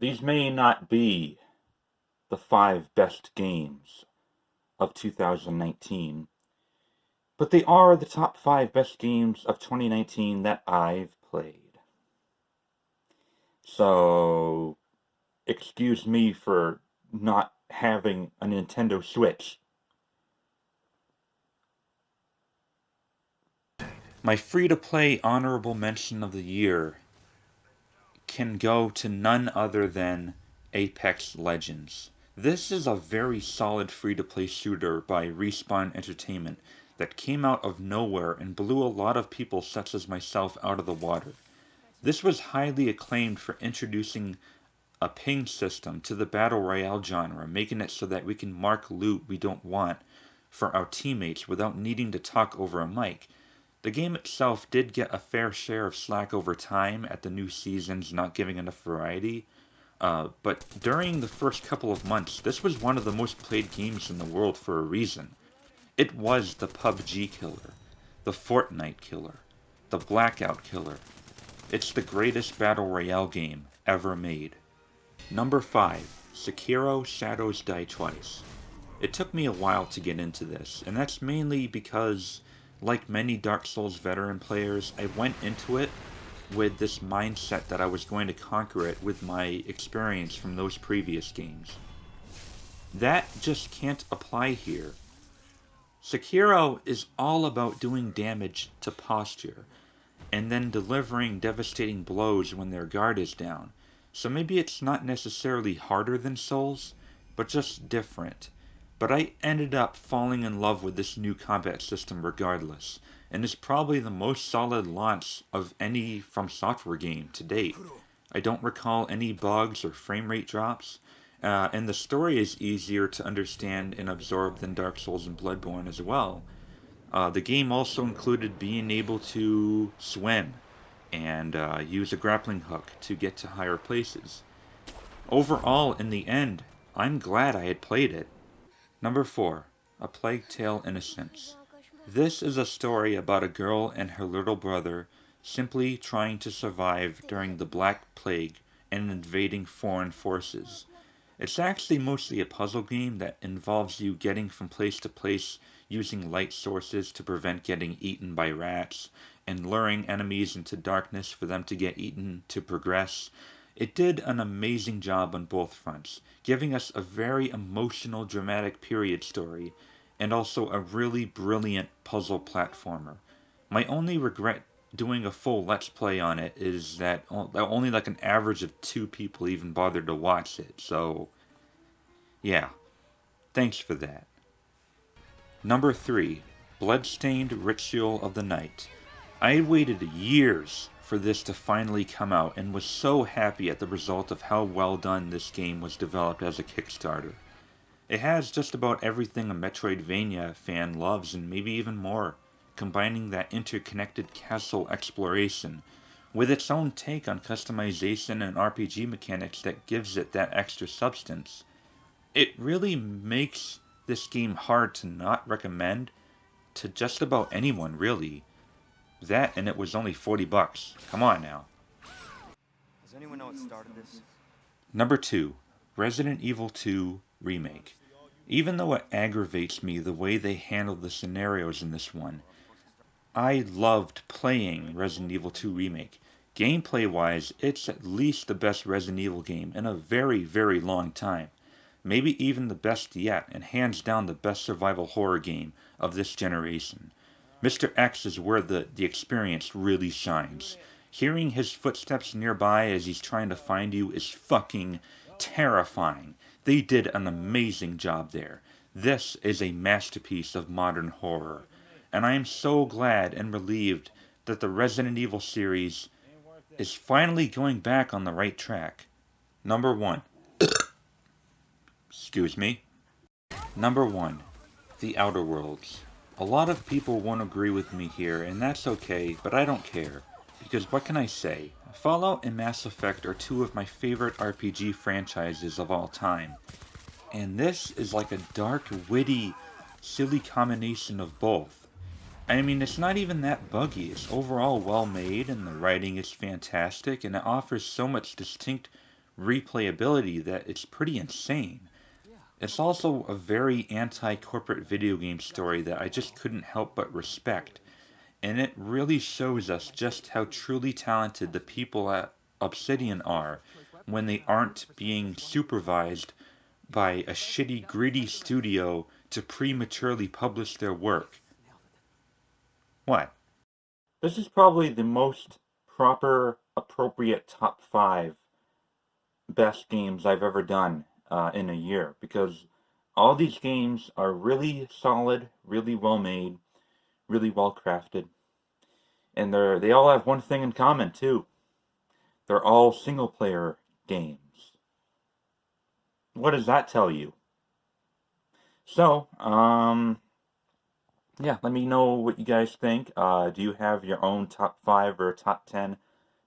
These may not be the 5 best games of 2019, but they are the top 5 best games of 2019 that I've played. So, excuse me for not having a Nintendo Switch. My free-to-play honorable mention of the year can go to none other than Apex Legends. This is a very solid free-to-play shooter by Respawn Entertainment that came out of nowhere and blew a lot of people such as myself out of the water. This was highly acclaimed for introducing a ping system to the battle royale genre, making it so that we can mark loot we don't want for our teammates without needing to talk over a mic. The game itself did get a fair share of slack over time at the new seasons not giving enough variety, but during the first couple of months, this was one of the most played games in the world for a reason. It was the PUBG killer, the Fortnite killer, the Blackout killer. It's the greatest battle royale game ever made. Number 5. Sekiro Shadows Die Twice. It took me a while to get into this, and that's mainly because, like many Dark Souls veteran players, I went into it with this mindset that I was going to conquer it with my experience from those previous games. That just can't apply here. Sekiro is all about doing damage to posture, and then delivering devastating blows when their guard is down. So maybe it's not necessarily harder than Souls, but just different. But I ended up falling in love with this new combat system regardless, and it's probably the most solid launch of any From Software game to date. I don't recall any bugs or frame rate drops, and the story is easier to understand and absorb than Dark Souls and Bloodborne as well. The game also included being able to swim and use a grappling hook to get to higher places. Overall, in the end, I'm glad I had played it. Number 4. A Plague Tale: Innocence. This is a story about a girl and her little brother simply trying to survive during the Black Plague and invading foreign forces. It's actually mostly a puzzle game that involves you getting from place to place using light sources to prevent getting eaten by rats, and luring enemies into darkness for them to get eaten to progress. It did an amazing job on both fronts, giving us a very emotional, dramatic period story, and also a really brilliant puzzle platformer. My only regret doing a full Let's Play on it is that only like an average of 2 people even bothered to watch it, so yeah, thanks for that. Number 3. Bloodstained Ritual of the Night. I waited years for this to finally come out and was so happy at the result of how well done this game was developed as a Kickstarter. It has just about everything a Metroidvania fan loves and maybe even more, combining that interconnected castle exploration with its own take on customization and RPG mechanics that gives it that extra substance. It really makes this game hard to not recommend to just about anyone, really. That, and it was only $40. Come on now. Does anyone know what started this? Number 2. Resident Evil 2 Remake. Even though it aggravates me the way they handled the scenarios in this one, I loved playing Resident Evil 2 Remake. Gameplay wise, it's at least the best Resident Evil game in a very, very long time. Maybe even the best yet, and hands down the best survival horror game of this generation. Mr. X is where the experience really shines. Hearing his footsteps nearby as he's trying to find you is fucking terrifying. They did an amazing job there. This is a masterpiece of modern horror. And I am so glad and relieved that the Resident Evil series is finally going back on the right track. Number 1. Excuse me. Number 1. The Outer Worlds. A lot of people won't agree with me here, and that's okay, but I don't care. Because what can I say? Fallout and Mass Effect are 2 of my favorite RPG franchises of all time. And this is like a dark, witty, silly combination of both. I mean, it's not even that buggy. It's overall well made, and the writing is fantastic, and it offers so much distinct replayability that it's pretty insane. It's also a very anti-corporate video game story that I just couldn't help but respect, and it really shows us just how truly talented the people at Obsidian are when they aren't being supervised by a shitty, greedy studio to prematurely publish their work. What? This is probably the most proper, appropriate top 5 best games I've ever done in a year, because all these games are really solid, really well made, really well crafted, and they all have one thing in common too. They're all single player games. What does that tell you? So, yeah, let me know what you guys think. Do you have your own top 5 or top 10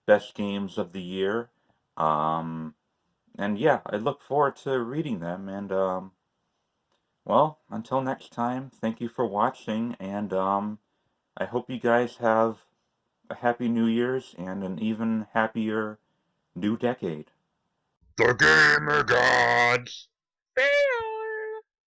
best games of the year? And yeah, I look forward to reading them. And well, until next time, thank you for watching. And I hope you guys have a happy New Year's and an even happier new decade. The Gamer Gods! Bam!